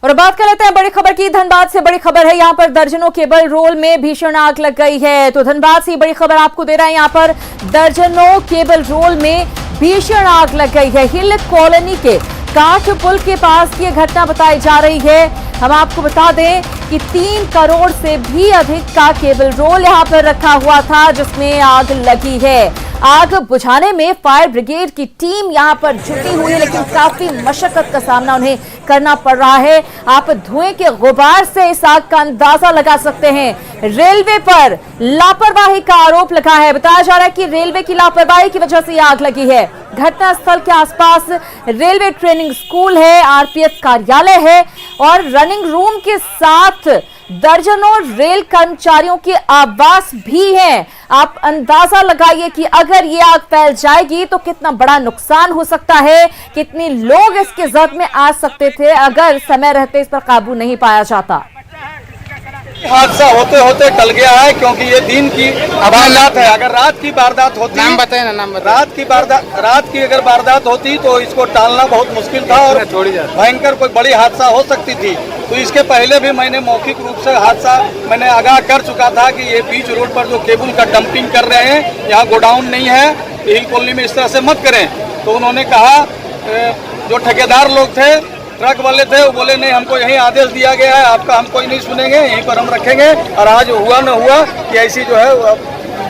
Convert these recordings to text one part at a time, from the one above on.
और बात कर लेते हैं बड़ी खबर की। धनबाद से बड़ी खबर है, यहाँ पर दर्जनों केबल रोल में भीषण आग लग गई है। तो धनबाद से बड़ी खबर आपको दे रहे हैं, यहाँ पर दर्जनों केबल रोल में भीषण आग लग गई है। हिल कॉलोनी के काठ पुल के पास ये घटना बताई जा रही है। हम आपको बता दें कि 3 करोड़ से भी अधिक का केबल रोल यहाँ पर रखा हुआ था, जिसमें आग लगी है। आग बुझाने में फायर ब्रिगेड की टीम यहाँ पर जुटी हुई है, लेकिन काफी मशक्कत का सामना उन्हें करना पड़ रहा है। आप धुएं के गुबार से इस आग का अंदाजा लगा सकते हैं। रेलवे पर लापरवाही का आरोप लगा है। बताया जा रहा है कि रेलवे की लापरवाही की वजह से यह आग लगी है। घटनास्थल के आसपास रेलवे ट्रेनिंग स्कूल है, आरपीएफ कार्यालय है और रनिंग रूम के साथ दर्जनों रेल कर्मचारियों के आवास भी हैं। आप अंदाजा लगाइए कि अगर ये आग फैल जाएगी तो कितना बड़ा नुकसान हो सकता है, कितने लोग इसके जद में आ सकते थे अगर समय रहते इस पर काबू नहीं पाया जाता। हादसा होते होते टल गया है, क्योंकि ये दिन की वारदात है। अगर रात की वारदात होती, नाम बताए ना, नाम बताए। रात की अगर वारदात होती तो इसको टालना बहुत मुश्किल था और भयंकर कोई बड़ी हादसा हो सकती थी। तो इसके पहले भी मैंने मौखिक रूप से हादसा मैंने आगाह कर चुका था कि ये बीच रोड पर जो केबल का डंपिंग कर रहे हैं, यहाँ गोडाउन नहीं है, हिल कॉलोनी में इस तरह से मत करें। तो उन्होंने कहा, जो ठेकेदार लोग थे, ट्रक वाले थे, वो बोले नहीं, हमको यही आदेश दिया गया है, आपका हम कोई नहीं सुनेंगे, यहीं पर हम रखेंगे। और आज हुआ न हुआ कि ऐसी जो है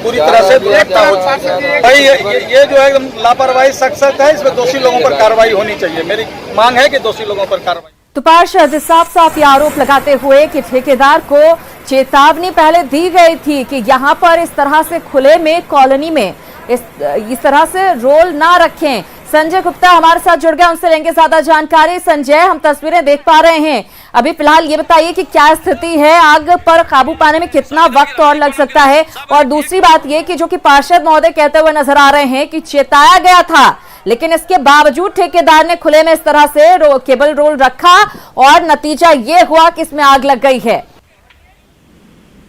पूरी तरह से दुर्घटना हो भाई ये जो है लापरवाही सख्त है। इसमें दोषी लोगों पर कार्रवाई होनी चाहिए। मेरी मांग है कि दोषी लोगों पर कार्रवाई। तो पार्षद साफ ये आरोप लगाते हुए कि ठेकेदार को चेतावनी पहले दी गई थी कि यहाँ पर इस तरह से खुले में कॉलोनी में इस तरह से रोल ना रखें। संजय गुप्ता हमारे साथ जुड़ गए, उनसे लेंगे ज्यादा जानकारी। संजय, हम तस्वीरें देख पा रहे हैं। अभी फिलहाल ये बताइए कि क्या स्थिति है, आग पर काबू पाने में कितना वक्त और लग सकता है? और दूसरी बात ये कि जो कि पार्षद महोदय कहते हुए नजर आ रहे हैं कि चेताया गया था, लेकिन इसके बावजूद ठेकेदार ने खुले में इस तरह से केबल रोल रखा और नतीजा ये हुआ कि इसमें आग लग गई है।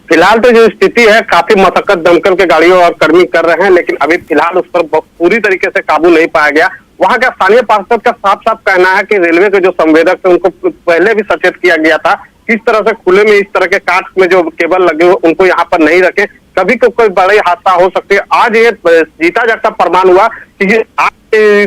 फिलहाल तो जो स्थिति है, काफी मशक्कत दमकल के गाड़ियों और कर्मी कर रहे हैं, लेकिन अभी फिलहाल उस पर पूरी तरीके से काबू नहीं पाया गया। वहां का स्थानीय पार्षद का साफ साफ कहना है कि रेलवे के जो संवेदक थे उनको पहले भी सचेत किया गया था, किस तरह से खुले में इस तरह के काठ में जो केबल लगे हुए उनको यहाँ पर नहीं रखे, कभी को कोई बड़ी हादसा हो सकती है। आज ये जीता जागता प्रमाण हुआ कि आग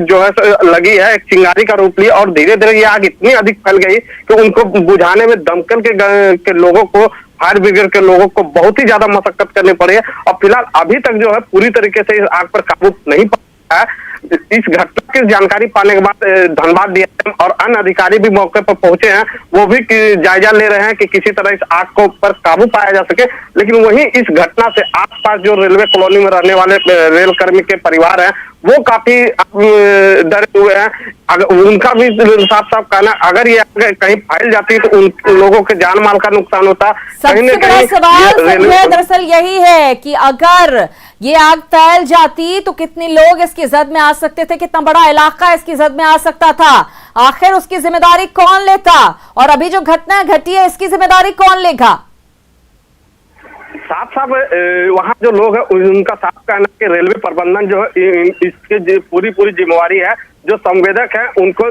जो है लगी है, एक चिंगारी का रूप लिया और धीरे धीरे ये आग इतनी अधिक फैल गई कि उनको बुझाने में दमकल के लोगों को, फायर ब्रिगेड के लोगों को बहुत ही ज्यादा मशक्कत करनी पड़ी है। और फिलहाल अभी तक जो है पूरी तरीके से इस आग पर काबू नहीं पाया है। इस घटना की जानकारी पाने के बाद धनबाद डीएम और अन्य अधिकारी भी मौके पर पहुंचे हैं, वो भी जायजा ले रहे हैं कि किसी तरह इस आग को पर काबू पाया जा सके। लेकिन वहीं इस घटना से आसपास जो रेलवे कॉलोनी में रहने वाले रेल कर्मी के परिवार हैं, वो काफी डरे हुए हैं। उनका भी साफ साफ कहना, अगर ये कहीं फैल जाती तो उन लोगों के जान माल का नुकसान होता। सबसे बड़ा सवाल दरअसल यही है कि अगर ये आग फैल जाती तो कितने लोग इसकी जद में आ सकते थे, कितना बड़ा इलाका इसकी जद में आ सकता था। आखिर उसकी जिम्मेदारी कौन लेता? और अभी जो घटना घटी है, इसकी जिम्मेदारी कौन लेगा? साफ साफ वहाँ जो लोग हैं उनका साफ कहना है कि रेलवे प्रबंधन जो है इसके पूरी जिम्मेवारी है। जो संवेदक है उनको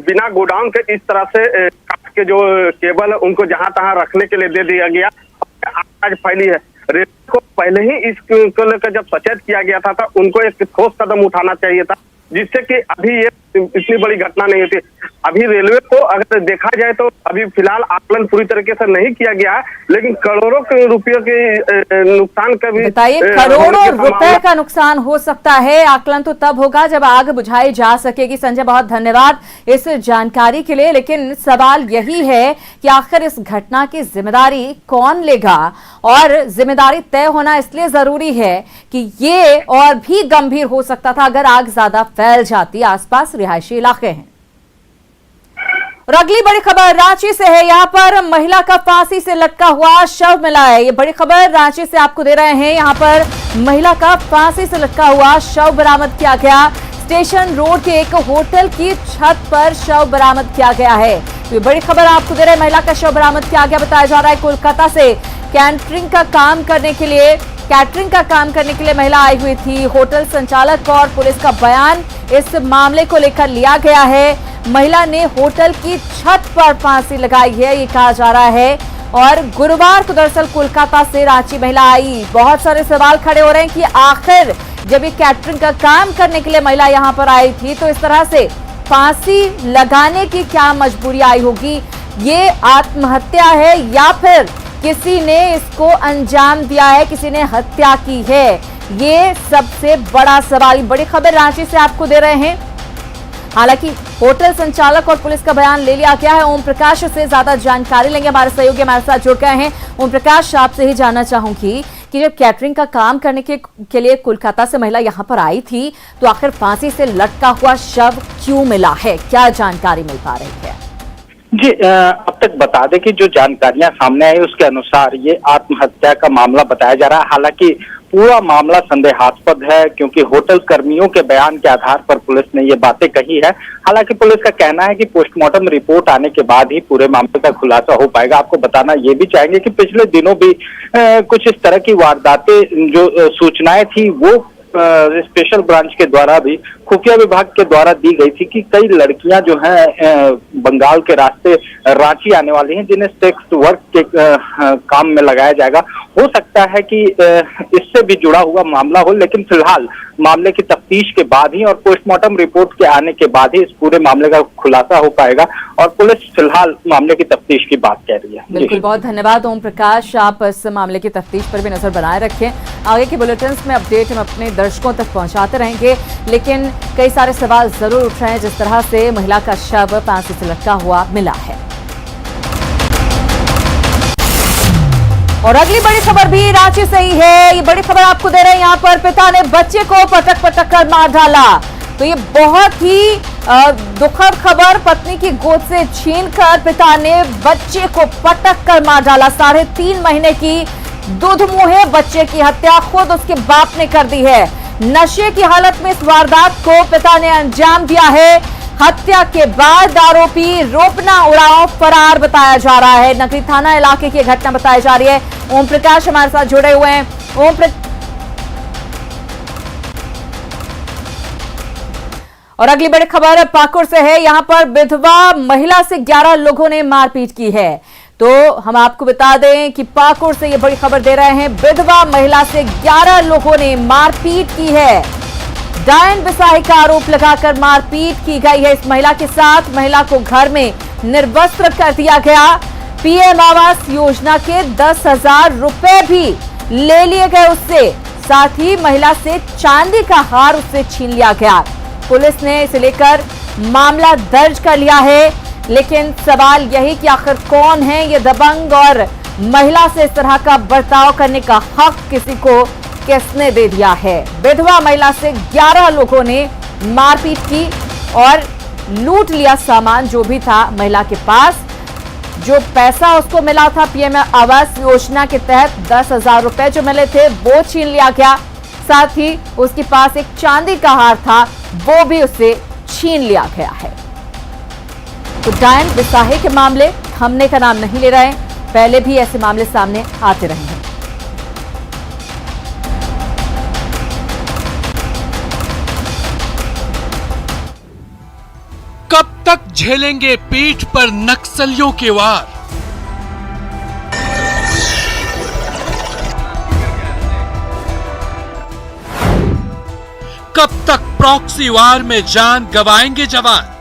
बिना गोडाउन के इस तरह से काट के जो केबल है उनको जहां तहां रखने के लिए दे दिया गया। आज फैली है, रेलवे को पहले ही इसको लेकर जब सचेत किया गया था तो उनको एक ठोस कदम उठाना चाहिए था, जिससे कि अभी ये इतनी बड़ी घटना नहीं होती। अभी रेलवे को अगर देखा जाए तो अभी फिलहाल आकलन पूरी तरीके से नहीं किया गया है, लेकिन करोड़ों के रुपयों के नुकसान का भी बताइए। करोड़ों रुपए का नुकसान हो सकता है। आकलन तो तब होगा जब आग बुझाई जा सकेगी। संजय, बहुत धन्यवाद इस जानकारी के लिए। लेकिन सवाल यही है कि आखिर इस घटना की जिम्मेदारी कौन लेगा? और जिम्मेदारी तय होना इसलिए जरूरी है कि ये और भी गंभीर हो सकता था अगर आग ज्यादा फैल जाती। आसपास रिहायशी इलाके हैं। और अगली बड़ी खबर रांची से है। यहाँ पर महिला का फांसी से लटका हुआ शव मिला है। ये बड़ी खबर रांची से आपको दे रहे हैं। यहाँ पर महिला का फांसी से लटका हुआ शव बरामद किया गया। स्टेशन रोड के एक होटल की छत पर शव बरामद किया गया है। ये बड़ी खबर आपको दे रहे हैं, महिला का शव बरामद किया गया। बताया जा रहा है कोलकाता से कैटरिंग का काम करने के लिए महिला आई हुई थी। होटल संचालक और पुलिस का बयान इस मामले को लेकर लिया गया है। महिला ने होटल की छत पर फांसी लगाई है, ये कहा जा रहा है। और गुरुवार को दरअसल कोलकाता से रांची महिला आई। बहुत सारे सवाल खड़े हो रहे हैं कि आखिर जब ये कैटरिंग का काम करने के लिए महिला यहां पर आई थी तो इस तरह से फांसी लगाने की क्या मजबूरी आई होगी? ये आत्महत्या है या फिर किसी ने इसको अंजाम दिया है, किसी ने हत्या की है? ये सबसे बड़ा सवाल। बड़ी खबर रांची से आपको दे रहे हैं। हालांकि होटल संचालक और पुलिस का बयान ले लिया गया है। ओम प्रकाश से ज्यादा जानकारी लेंगे, हमारे सहयोगी हमारे साथ जुड़ गए हैं। ओम प्रकाश, आपसे ही जानना चाहूंगी कि जब कैटरिंग का काम करने के लिए कोलकाता से महिला यहां पर आई थी तो आखिर फांसी से लटका हुआ शव क्यों मिला है? क्या जानकारी मिल पा रही है? जी, अब तक बता दें कि जो जानकारियां सामने आई उसके अनुसार ये आत्महत्या का मामला बताया जा रहा है। हालांकि पूरा मामला संदेहास्पद है क्योंकि होटल कर्मियों के बयान के आधार पर पुलिस ने ये बातें कही है। हालांकि पुलिस का कहना है कि पोस्टमार्टम रिपोर्ट आने के बाद ही पूरे मामले का खुलासा हो पाएगा। आपको बताना ये भी चाहेंगे कि पिछले दिनों भी कुछ इस तरह की वारदातें जो सूचनाएं थी वो स्पेशल ब्रांच के द्वारा भी, खुफिया विभाग के द्वारा दी गई थी कि कई लड़कियां जो हैं बंगाल के रास्ते रांची आने वाली हैं जिन्हें सेक्स वर्क के काम में लगाया जाएगा। हो सकता है कि इससे भी जुड़ा हुआ मामला हो, लेकिन फिलहाल मामले की तफ्तीश के बाद ही और पोस्टमार्टम रिपोर्ट के आने के बाद ही इस पूरे मामले का खुलासा हो पाएगा। और पुलिस फिलहाल मामले की तफ्तीश की बात कह रही है। बिल्कुल, बहुत धन्यवाद ओम प्रकाश। आप इस मामले की तफ्तीश पर भी नजर बनाए रखें। आगे के बुलेटिन्स में अपडेट हम अपने दर्शकों तक पहुंचाते रहेंगे, लेकिन कई सारे सवाल जरूर उठ रहे हैं जिस तरह से महिला का शव फांसी से लटका हुआ मिला है। और अगली बड़ी खबर भी रांची से ही है। ये बड़ी खबर आपको दे रहे हैं, यहाँ पर पिता ने बच्चे को पटक पटक कर मार डाला। तो ये बहुत ही दुखद खबर। पत्नी की गोद से छीनकर पिता ने बच्चे को पटक कर मार डाला। 3.5 महीने की दूधमुहे बच्चे की हत्या खुद उसके बाप ने कर दी है। नशे की हालत में इस वारदात को पिता ने अंजाम दिया है। हत्या के बाद आरोपी रोपना उड़ाव फरार बताया जा रहा है। नगरी थाना इलाके की घटना बताई जा रही है। ओम प्रकाश हमारे साथ जुड़े हुए हैं। और अगली बड़ी खबर पाकुड़ से है। यहां पर विधवा महिला से 11 लोगों ने मारपीट की है। तो हम आपको बता दें कि पाकुड़ से ये बड़ी खबर दे रहे हैं। विधवा महिला से 11 लोगों ने मारपीट की है। डायन बिसाही का आरोप लगाकर मारपीट की गई है इस महिला के साथ। महिला को घर में निर्वस्त्र कर दिया गया। पीएम आवास योजना के 10,000 रुपए भी ले लिए गए उससे। साथ ही महिला से चांदी का हार उससे छीन लिया गया। पुलिस ने इसे लेकर मामला दर्ज कर लिया है, लेकिन सवाल यही कि आखिर कौन है ये दबंग और महिला से इस तरह का बर्ताव करने का हक किसी को किसने दे दिया है? विधवा महिला से 11 लोगों ने मारपीट की और लूट लिया सामान जो भी था महिला के पास। जो पैसा उसको मिला था पीएम आवास योजना के तहत 10,000 रुपए जो मिले थे वो छीन लिया गया। साथ ही उसके पास एक चांदी का हार था वो भी उससे छीन लिया गया है। तो डायन बिसाही के मामले थमने का नाम नहीं ले रहे हैं। पहले भी ऐसे मामले सामने आते रहे हैं। कब तक झेलेंगे पीठ पर नक्सलियों के वार? कब तक प्रॉक्सी वार में जान गंवाएंगे जवान?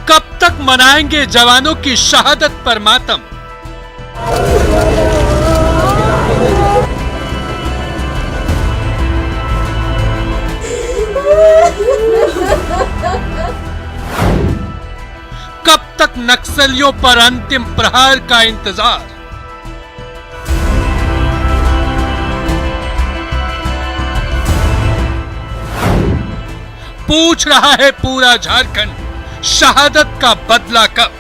कब तक मनाएंगे जवानों की शहादत पर मातम? कब तक नक्सलियों पर अंतिम प्रहार का इंतजार? पूछ रहा है पूरा झारखंड, शहादत का बदला कब?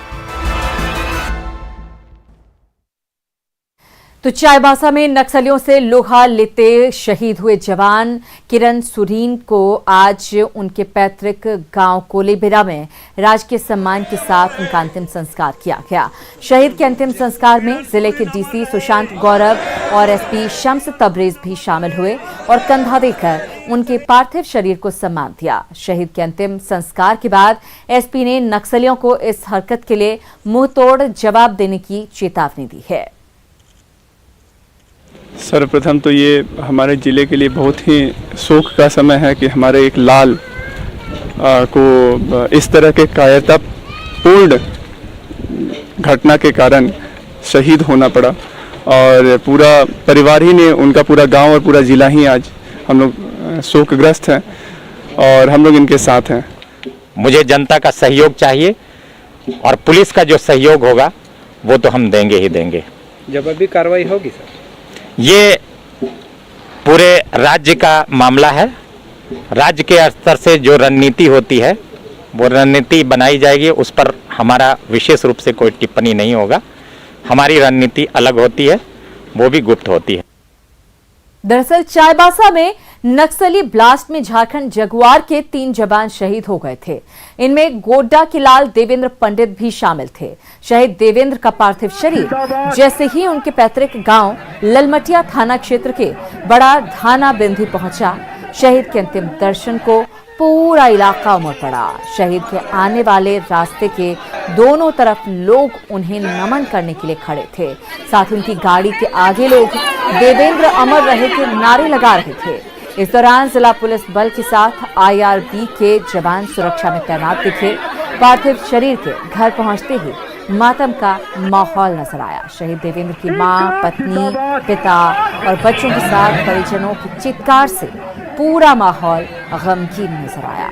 तो चाईबासा में नक्सलियों से लोहा लेते शहीद हुए जवान किरण सुरीन को आज उनके पैतृक गांव कोलेबिरा में राजकीय सम्मान के साथ उनका अंतिम संस्कार किया गया। शहीद के अंतिम संस्कार में जिले के डीसी सुशांत गौरव और एसपी शम्स तबरेज भी शामिल हुए और कंधा देकर उनके पार्थिव शरीर को सम्मान दिया। शहीद के अंतिम संस्कार के बाद एसपी ने नक्सलियों को इस हरकत के लिए मुंहतोड़ जवाब देने की चेतावनी दी है। सर्वप्रथम तो ये हमारे ज़िले के लिए बहुत ही शोक का समय है कि हमारे एक लाल को इस तरह के कायरतापूर्ण घटना के कारण शहीद होना पड़ा और पूरा परिवार ही ने, उनका पूरा गांव और पूरा ज़िला ही आज हम लोग शोकग्रस्त हैं और हम लोग इनके साथ हैं। मुझे जनता का सहयोग चाहिए और पुलिस का जो सहयोग होगा वो तो हम देंगे ही देंगे। जवाबी कार्रवाई होगी सर? ये पूरे राज्य का मामला है। राज्य के स्तर से जो रणनीति होती है वो रणनीति बनाई जाएगी, उस पर हमारा विशेष रूप से कोई टिप्पणी नहीं होगा। हमारी रणनीति अलग होती है, वो भी गुप्त होती है। दरअसल चाईबासा में नक्सली ब्लास्ट में झारखंड जगुआर के 3 जवान शहीद हो गए थे। इनमें गोड्डा के लाल देवेंद्र पंडित भी शामिल थे। शहीद देवेंद्र का पार्थिव शरीर जैसे ही उनके पैतृक गांव ललमटिया थाना क्षेत्र के बड़ा धाना बिंदी पहुंचा, शहीद के अंतिम दर्शन को पूरा इलाका उमड़ पड़ा। शहीद के आने वाले रास्ते के दोनों तरफ लोग उन्हें नमन करने के लिए खड़े थे। साथ ही उनकी गाड़ी के आगे लोग देवेंद्र अमर रहे के नारे लगा रहे थे। इस दौरान जिला पुलिस बल के साथ आईआरबी के जवान सुरक्षा में तैनात दिखे। पार्थिव शरीर के घर पहुंचते ही मातम का माहौल नजर आया। शहीद देवेंद्र की मां, पत्नी, पिता और बच्चों के साथ परिजनों की चित्कार से पूरा माहौल गमगीन नजर आया।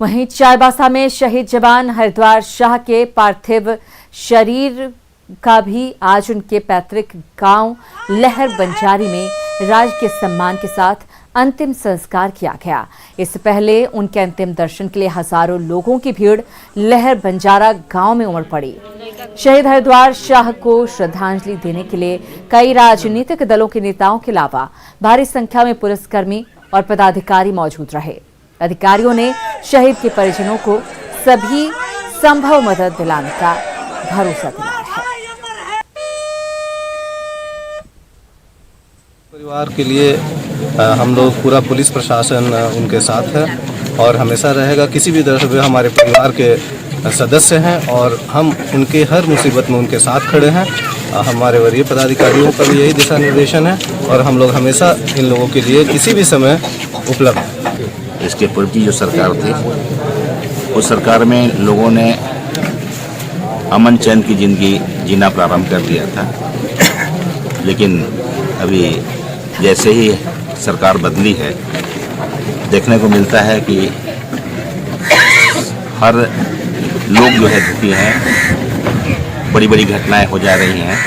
वहीं चाईबासा में शहीद जवान हरिद्वार शाह के पार्थिव शरीर का भी आज उनके पैतृक गांव लहर बंजारी में राजकीय सम्मान के साथ अंतिम संस्कार किया गया। इससे पहले उनके अंतिम दर्शन के लिए हजारों लोगों की भीड़ लहर बंजारा गांव में उमड़ पड़ी। शहीद हरिद्वार शाह को श्रद्धांजलि देने के लिए कई राजनीतिक दलों के नेताओं के अलावा भारी संख्या में पुलिसकर्मी और पदाधिकारी मौजूद रहे। अधिकारियों ने शहीद के परिजनों को सभी संभव मदद दिलाने का भरोसा दिलाया है। परिवार के लिए हम लोग पूरा पुलिस प्रशासन उनके साथ है और हमेशा रहेगा। किसी भी तरह से वे हमारे परिवार के सदस्य हैं और हम उनके हर मुसीबत में उनके साथ खड़े हैं। हमारे वरीय पदाधिकारियों का भी यही दिशा निर्देशन है और हम लोग हमेशा इन लोगों के लिए किसी भी समय उपलब्ध हैं। इसके पूर्व की जो सरकार थी उस सरकार में लोगों ने अमन चैन की जिंदगी जीना प्रारंभ कर दिया था, लेकिन अभी जैसे ही सरकार बदली है देखने को मिलता है कि हर लोग जो है दुखी हैं, बड़ी बड़ी घटनाएं हो जा रही हैं।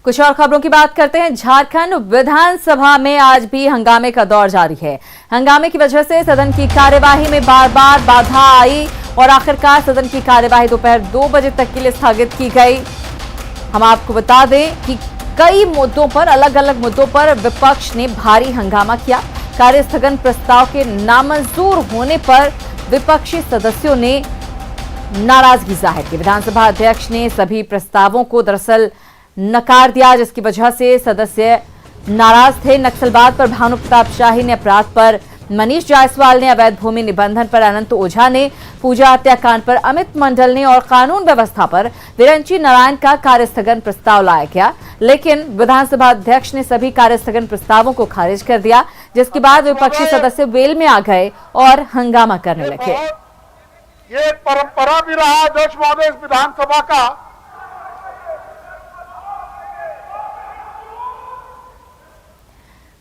कुछ और खबरों की बात करते हैं। झारखंड विधानसभा में आज भी हंगामे का दौर जारी है। हंगामे की वजह से सदन की कार्यवाही में बार बार बाधा आई और आखिरकार सदन की कार्यवाही दोपहर 2 बजे तक के लिए स्थगित की गई। हम आपको बता दें कि कई मुद्दों पर, अलग अलग मुद्दों पर विपक्ष ने भारी हंगामा किया। कार्यस्थगन प्रस्ताव के नामंजूर होने पर विपक्षी सदस्यों ने नाराजगी जाहिर की। विधानसभा अध्यक्ष ने सभी प्रस्तावों को दरअसल नकार दिया, जिसकी वजह से सदस्य नाराज थे। नक्सलवाद पर भानु प्रताप शाही ने, अपराध पर मनीष जायसवाल ने, अवैध भूमि निबंधन पर अनंत ओझा ने, पूजा हत्याकांड पर अमित मंडल ने और कानून व्यवस्था पर विरंची नारायण का कार्यस्थगन प्रस्ताव लाया गया। लेकिन विधानसभा अध्यक्ष ने सभी कार्यस्थगन प्रस्तावों को खारिज कर दिया, जिसके बाद विपक्षी सदस्य वेल में आ गए और हंगामा करने लगे। ये परंपरा भी रहा अध्यक्ष महोदय इस विधानसभा का।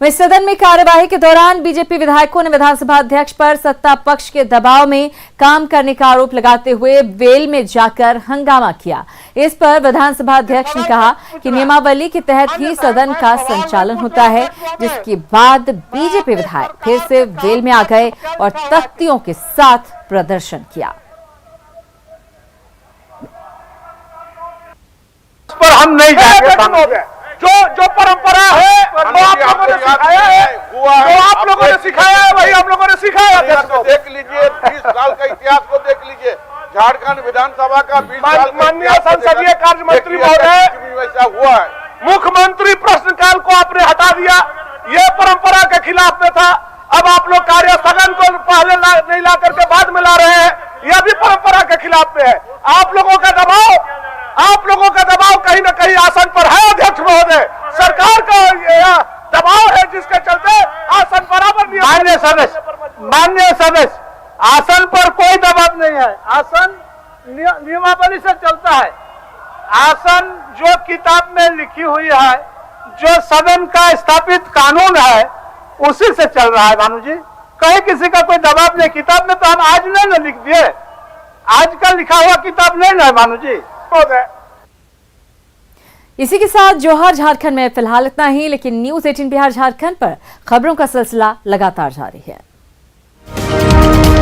वहीं सदन में कार्यवाही के दौरान बीजेपी विधायकों ने विधानसभा अध्यक्ष पर सत्ता पक्ष के दबाव में काम करने का आरोप लगाते हुए वेल में जाकर हंगामा किया। इस पर विधानसभा अध्यक्ष ने कहा कि नियमावली के तहत ही सदन का संचालन होता है, जिसके बाद बीजेपी विधायक फिर से वेल में आ गए और तख्तियों के साथ प्रदर्शन किया। पर हम नहीं जाएंगे। जो परंपरा है वो आप लोगों ने सिखाया है, जो आप लोगों ने सिखाया है वही हम लोगों ने सिखाया। देख लीजिए 20 साल का इतिहास को देख लीजिए, झारखंड विधानसभा का 20 साल माननीय संसदीय कार्य मंत्री महोदय वैसा हुआ है। मुख्यमंत्री प्रश्नकाल को आपने हटा दिया, ये परंपरा के खिलाफ में था। अब आप लोग कार्य स्थगन को पहले नहीं ला करके बाद में ला रहे हैं, यह भी परंपरा के खिलाफ में है। आप लोगों का दबाव कहीं न कहीं आसन पर है अध्यक्ष महोदय, सरकार का दबाव है जिसके चलते आसन बराबर माननीय सदस्य आसन पर कोई दबाव नहीं है, आसन नियमावली से चलता है। आसन जो किताब में लिखी हुई है, जो सदन का स्थापित कानून है, उसी से चल रहा है भानु जी। कहीं किसी का कोई दबाव नहीं, किताब में तो हम आज नहीं ना लिख दिए, आज का लिखा हुआ किताब नहीं ना भानु जी। इसी के साथ जौहर झारखंड में फिलहाल इतना ही, लेकिन न्यूज़ 18 बिहार झारखंड पर खबरों का सिलसिला लगातार जारी है।